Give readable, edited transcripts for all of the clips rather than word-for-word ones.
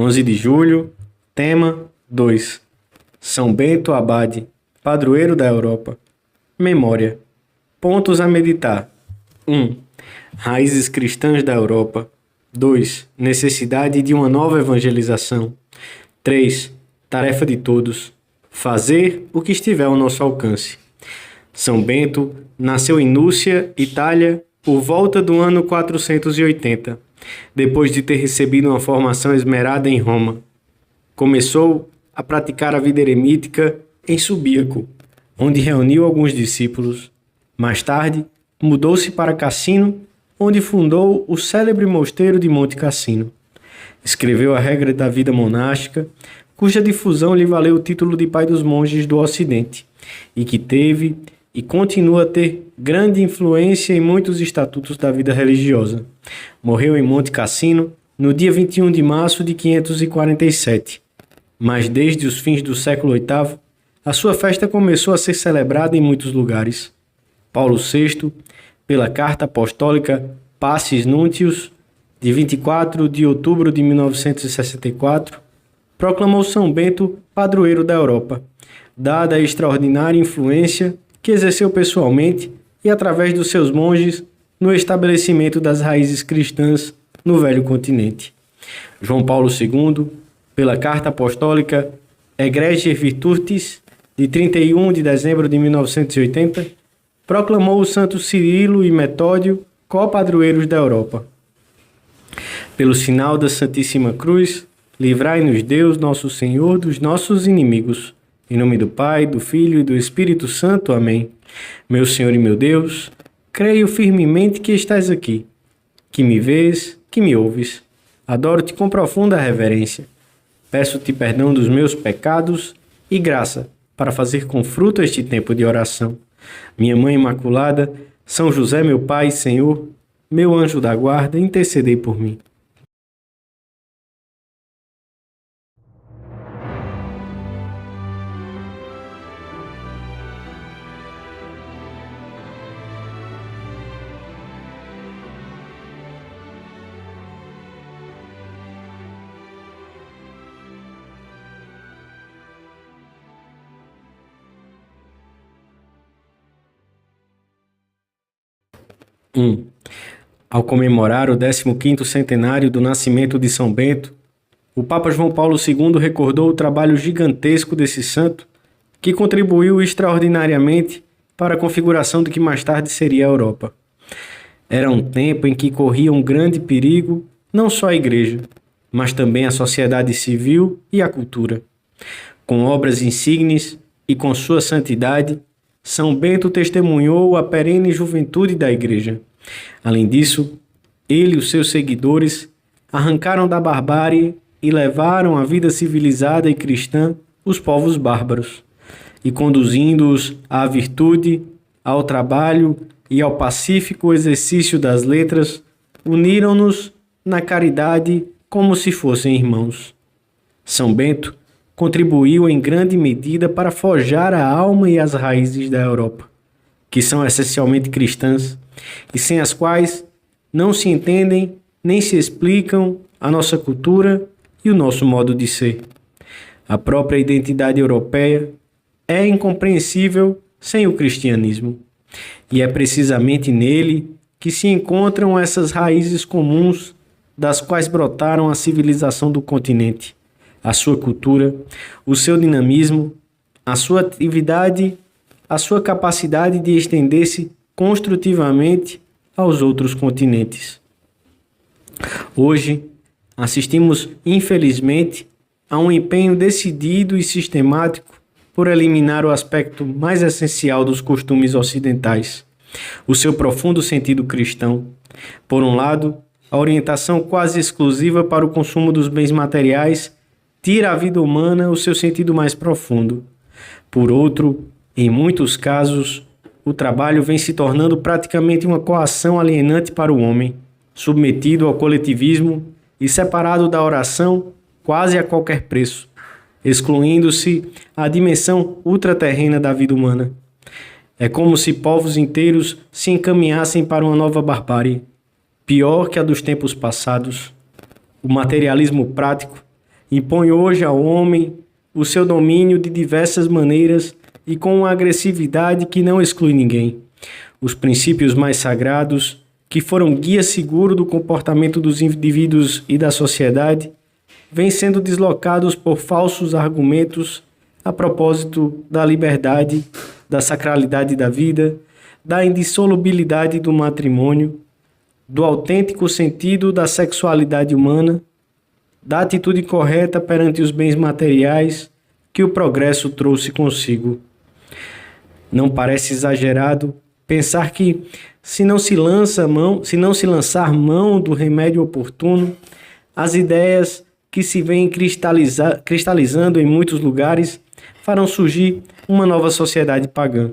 11 de julho, tema 2. São Bento Abade, padroeiro da Europa. Memória. Pontos a meditar. 1. Raízes cristãs da Europa. 2. Necessidade de uma nova evangelização. 3. Tarefa de todos. Fazer o que estiver ao nosso alcance. São Bento nasceu em Núcia, Itália, por volta do ano 480, depois de ter recebido uma formação esmerada em Roma. Começou a praticar a vida eremítica em Subíaco, onde reuniu alguns discípulos. Mais tarde, mudou-se para Cassino, onde fundou o célebre mosteiro de Monte Cassino. Escreveu a regra da vida monástica, cuja difusão lhe valeu o título de pai dos monges do Ocidente, e que teve e continua a ter grande influência em muitos estatutos da vida religiosa. Morreu em Monte Cassino no dia 21 de março de 547. Mas desde os fins do século VIII, a sua festa começou a ser celebrada em muitos lugares. Paulo VI, pela Carta Apostólica Passis Nuntius, de 24 de outubro de 1964, proclamou São Bento padroeiro da Europa, dada a extraordinária influência que exerceu pessoalmente e através dos seus monges no estabelecimento das raízes cristãs no velho continente. João Paulo II, pela Carta Apostólica Egregiae Virtutis, de 31 de dezembro de 1980, proclamou os santos Cirilo e Metódio co-padroeiros da Europa. Pelo sinal da Santíssima Cruz, livrai-nos Deus, nosso Senhor, dos nossos inimigos. Em nome do Pai, do Filho e do Espírito Santo. Amém. Meu Senhor e meu Deus, creio firmemente que estás aqui, que me vês, que me ouves. Adoro-te com profunda reverência. Peço-te perdão dos meus pecados e graça para fazer com fruto este tempo de oração. Minha Mãe Imaculada, São José, meu Pai e Senhor, meu anjo da guarda, intercedei por mim. Ao comemorar o 15º centenário do nascimento de São Bento, o Papa João Paulo II recordou o trabalho gigantesco desse santo, que contribuiu extraordinariamente para a configuração do que mais tarde seria a Europa. Era um tempo em que corria um grande perigo não só a Igreja, mas também a sociedade civil e a cultura. Com obras insígnes e com sua santidade, São Bento testemunhou a perene juventude da Igreja. Além disso, ele e os seus seguidores arrancaram da barbárie e levaram à vida civilizada e cristã os povos bárbaros, e conduzindo-os à virtude, ao trabalho e ao pacífico exercício das letras, uniram-nos na caridade como se fossem irmãos. São Bento contribuiu em grande medida para forjar a alma e as raízes da Europa, que são essencialmente cristãs e sem as quais não se entendem nem se explicam a nossa cultura e o nosso modo de ser. A própria identidade europeia é incompreensível sem o cristianismo, e é precisamente nele que se encontram essas raízes comuns das quais brotaram a civilização do continente, a sua cultura, o seu dinamismo, a sua atividade, a sua capacidade de estender-se construtivamente aos outros continentes. Hoje, assistimos, infelizmente, a um empenho decidido e sistemático por eliminar o aspecto mais essencial dos costumes ocidentais, o seu profundo sentido cristão. Por um lado, a orientação quase exclusiva para o consumo dos bens materiais tira à vida humana o seu sentido mais profundo. Por outro, em muitos casos, o trabalho vem se tornando praticamente uma coação alienante para o homem, submetido ao coletivismo e separado da oração quase a qualquer preço, excluindo-se a dimensão ultraterrena da vida humana. É como se povos inteiros se encaminhassem para uma nova barbárie, pior que a dos tempos passados. O materialismo prático impõe hoje ao homem o seu domínio de diversas maneiras e com uma agressividade que não exclui ninguém. Os princípios mais sagrados, que foram guia seguro do comportamento dos indivíduos e da sociedade, vêm sendo deslocados por falsos argumentos a propósito da liberdade, da sacralidade da vida, da indissolubilidade do matrimônio, do autêntico sentido da sexualidade humana, da atitude correta perante os bens materiais que o progresso trouxe consigo. Não parece exagerado pensar que, se não se lançar mão do remédio oportuno, as ideias que se vêm cristalizando em muitos lugares farão surgir uma nova sociedade pagã.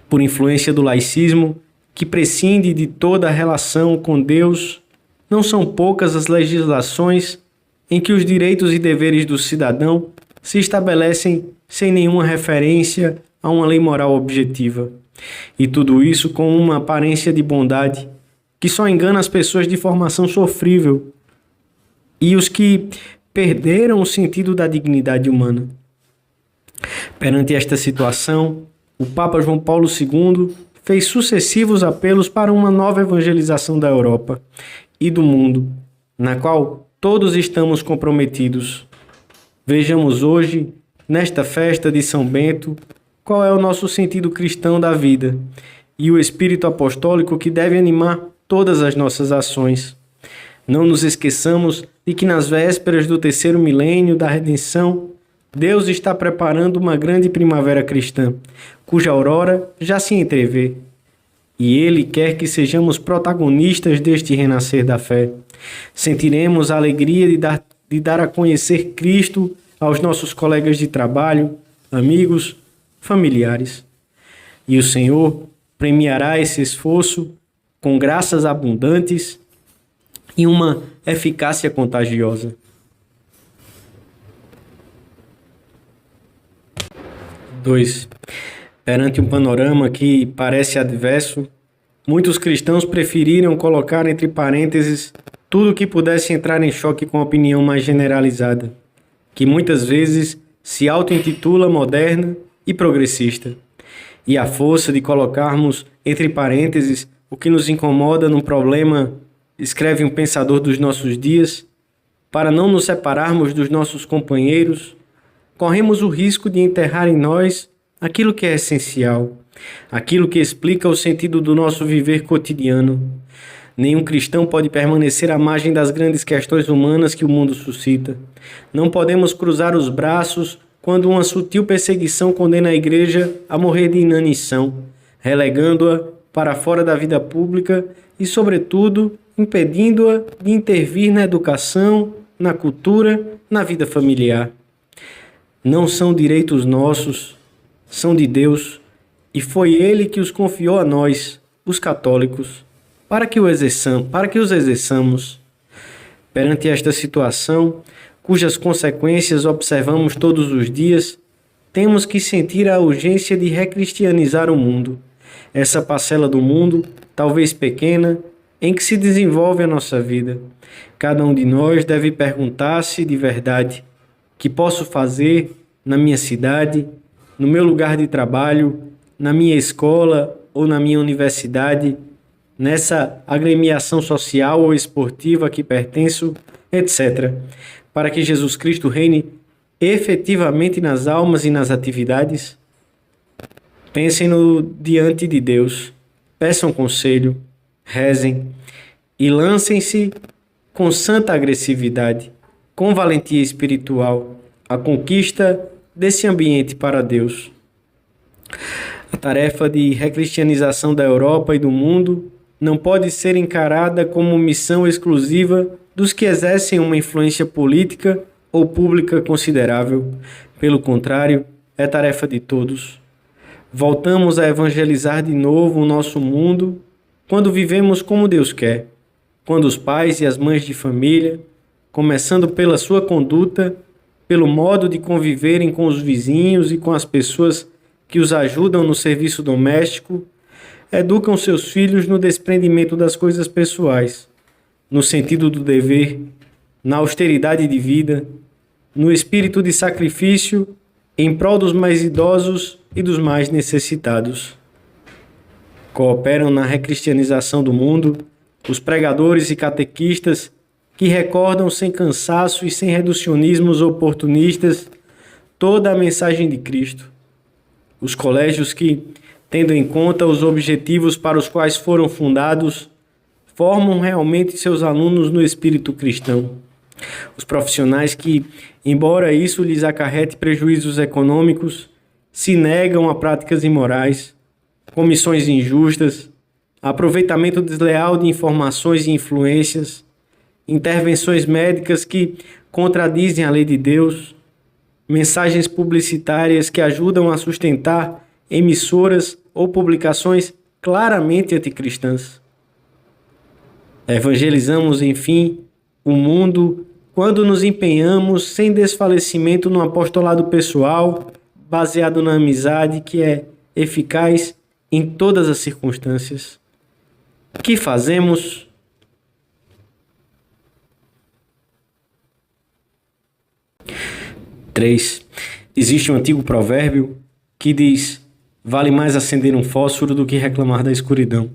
Por influência do laicismo, que prescinde de toda a relação com Deus, não são poucas as legislações em que os direitos e deveres do cidadão se estabelecem sem nenhuma referência a uma lei moral objetiva. E tudo isso com uma aparência de bondade que só engana as pessoas de formação sofrível e os que perderam o sentido da dignidade humana. Perante esta situação, o Papa João Paulo II fez sucessivos apelos para uma nova evangelização da Europa e do mundo, na qual todos estamos comprometidos. Vejamos hoje, nesta festa de São Bento, qual é o nosso sentido cristão da vida e o espírito apostólico que deve animar todas as nossas ações. Não nos esqueçamos de que nas vésperas do terceiro milênio da redenção, Deus está preparando uma grande primavera cristã, cuja aurora já se entrevê. E Ele quer que sejamos protagonistas deste renascer da fé. Sentiremos a alegria de dar a conhecer Cristo aos nossos colegas de trabalho, amigos, familiares. E o Senhor premiará esse esforço com graças abundantes e uma eficácia contagiosa. 2. Perante um panorama que parece adverso, muitos cristãos preferiram colocar entre parênteses tudo que pudesse entrar em choque com a opinião mais generalizada, que muitas vezes se auto-intitula moderna e progressista. E a força de colocarmos entre parênteses o que nos incomoda num problema, escreve um pensador dos nossos dias, para não nos separarmos dos nossos companheiros, corremos o risco de enterrar em nós aquilo que é essencial, aquilo que explica o sentido do nosso viver cotidiano. Nenhum cristão pode permanecer à margem das grandes questões humanas que o mundo suscita. Não podemos cruzar os braços quando uma sutil perseguição condena a igreja a morrer de inanição, relegando-a para fora da vida pública e, sobretudo, impedindo-a de intervir na educação, na cultura, na vida familiar. Não são direitos nossos, são de Deus, e foi Ele que os confiou a nós, os católicos, para que os exerçamos. Perante esta situação, cujas consequências observamos todos os dias, temos que sentir a urgência de recristianizar o mundo, essa parcela do mundo, talvez pequena, em que se desenvolve a nossa vida. Cada um de nós deve perguntar-se de verdade: que posso fazer na minha cidade, no meu lugar de trabalho, na minha escola ou na minha universidade, nessa agremiação social ou esportiva que pertenço, etc., para que Jesus Cristo reine efetivamente nas almas e nas atividades? Pensem-no diante de Deus, peçam conselho, rezem e lancem-se com santa agressividade, com valentia espiritual, à conquista desse ambiente para Deus. A tarefa de recristianização da Europa e do mundo não pode ser encarada como missão exclusiva dos que exercem uma influência política ou pública considerável. Pelo contrário, é tarefa de todos. Voltamos a evangelizar de novo o nosso mundo quando vivemos como Deus quer, quando os pais e as mães de família, começando pela sua conduta, pelo modo de conviverem com os vizinhos e com as pessoas que os ajudam no serviço doméstico, educam seus filhos no desprendimento das coisas pessoais, no sentido do dever, na austeridade de vida, no espírito de sacrifício em prol dos mais idosos e dos mais necessitados. Cooperam na recristianização do mundo os pregadores e catequistas que recordam sem cansaço e sem reducionismos oportunistas toda a mensagem de Cristo. Os colégios que, tendo em conta os objetivos para os quais foram fundados, formam realmente seus alunos no espírito cristão. Os profissionais que, embora isso lhes acarrete prejuízos econômicos, se negam a práticas imorais, comissões injustas, aproveitamento desleal de informações e influências, intervenções médicas que contradizem a lei de Deus, mensagens publicitárias que ajudam a sustentar emissoras ou publicações claramente anticristãs. Evangelizamos, enfim, o mundo quando nos empenhamos sem desfalecimento no apostolado pessoal, baseado na amizade que é eficaz em todas as circunstâncias. Que fazemos? Três. Existe um antigo provérbio que diz: vale mais acender um fósforo do que reclamar da escuridão.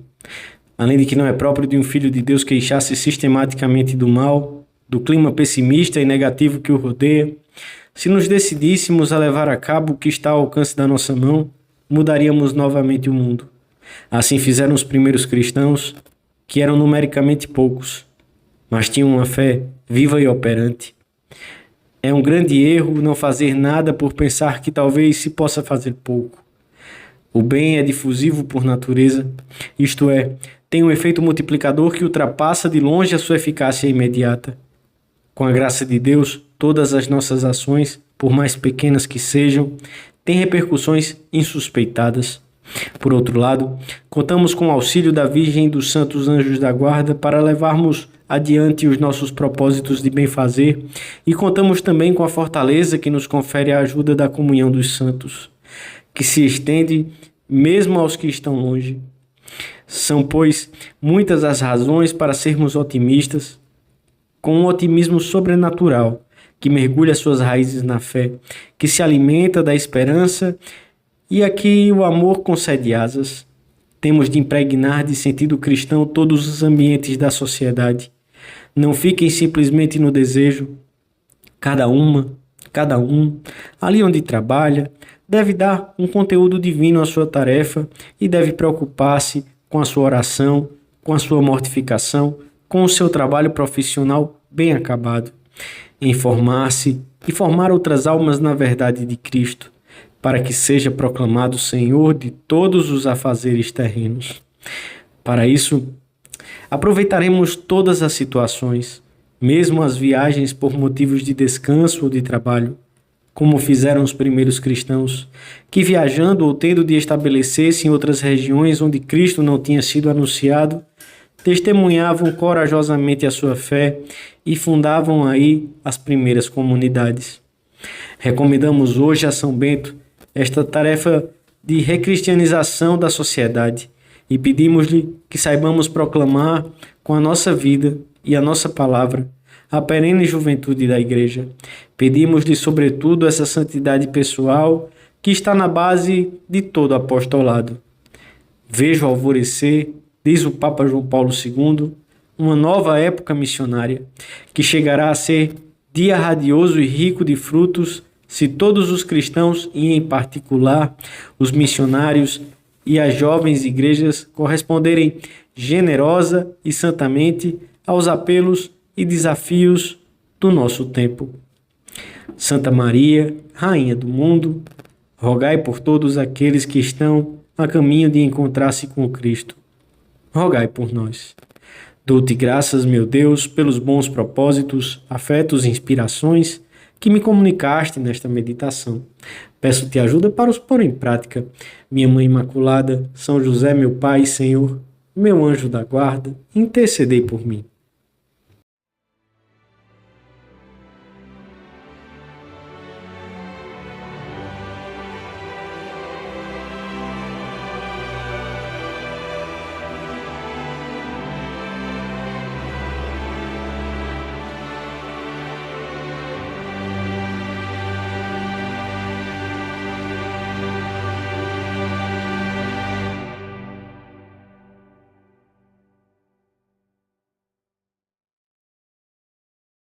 Além de que não é próprio de um filho de Deus queixar-se sistematicamente do mal, do clima pessimista e negativo que o rodeia, se nos decidíssemos a levar a cabo o que está ao alcance da nossa mão, mudaríamos novamente o mundo. Assim fizeram os primeiros cristãos, que eram numericamente poucos, mas tinham uma fé viva e operante. É um grande erro não fazer nada por pensar que talvez se possa fazer pouco. O bem é difusivo por natureza, isto é, tem um efeito multiplicador que ultrapassa de longe a sua eficácia imediata. Com a graça de Deus, todas as nossas ações, por mais pequenas que sejam, têm repercussões insuspeitadas. Por outro lado, contamos com o auxílio da Virgem e dos santos anjos da guarda para levarmos adiante os nossos propósitos de bem-fazer e contamos também com a fortaleza que nos confere a ajuda da comunhão dos santos, que se estende mesmo aos que estão longe. São, pois, muitas as razões para sermos otimistas, com um otimismo sobrenatural, que mergulha suas raízes na fé, que se alimenta da esperança e a que o amor concede asas. Temos de impregnar de sentido cristão todos os ambientes da sociedade. Não fiquem simplesmente no desejo. Cada um, ali onde trabalha, deve dar um conteúdo divino à sua tarefa e deve preocupar-se com a sua oração, com a sua mortificação, com o seu trabalho profissional bem acabado. Informar-se e formar outras almas na verdade de Cristo, para que seja proclamado Senhor de todos os afazeres terrenos. Para isso, aproveitaremos todas as situações, mesmo as viagens por motivos de descanso ou de trabalho, como fizeram os primeiros cristãos, que viajando ou tendo de estabelecer-se em outras regiões onde Cristo não tinha sido anunciado, testemunhavam corajosamente a sua fé e fundavam aí as primeiras comunidades. Recomendamos hoje a São Bento esta tarefa de recristianização da sociedade e pedimos-lhe que saibamos proclamar com a nossa vida e a nossa palavra a perene juventude da Igreja. Pedimos-lhe, sobretudo, essa santidade pessoal que está na base de todo apostolado. Vejo alvorecer, diz o Papa João Paulo II, uma nova época missionária, que chegará a ser dia radioso e rico de frutos se todos os cristãos, e em particular os missionários e as jovens igrejas, corresponderem generosa e santamente aos apelos e desafios do nosso tempo. Santa Maria, Rainha do mundo, rogai por todos aqueles que estão a caminho de encontrar-se com Cristo. Rogai por nós. Dou-te graças, meu Deus, pelos bons propósitos, afetos e inspirações que me comunicaste nesta meditação. Peço-te ajuda para os pôr em prática. Minha Mãe Imaculada, São José, meu Pai e Senhor, meu anjo da guarda, intercedei por mim.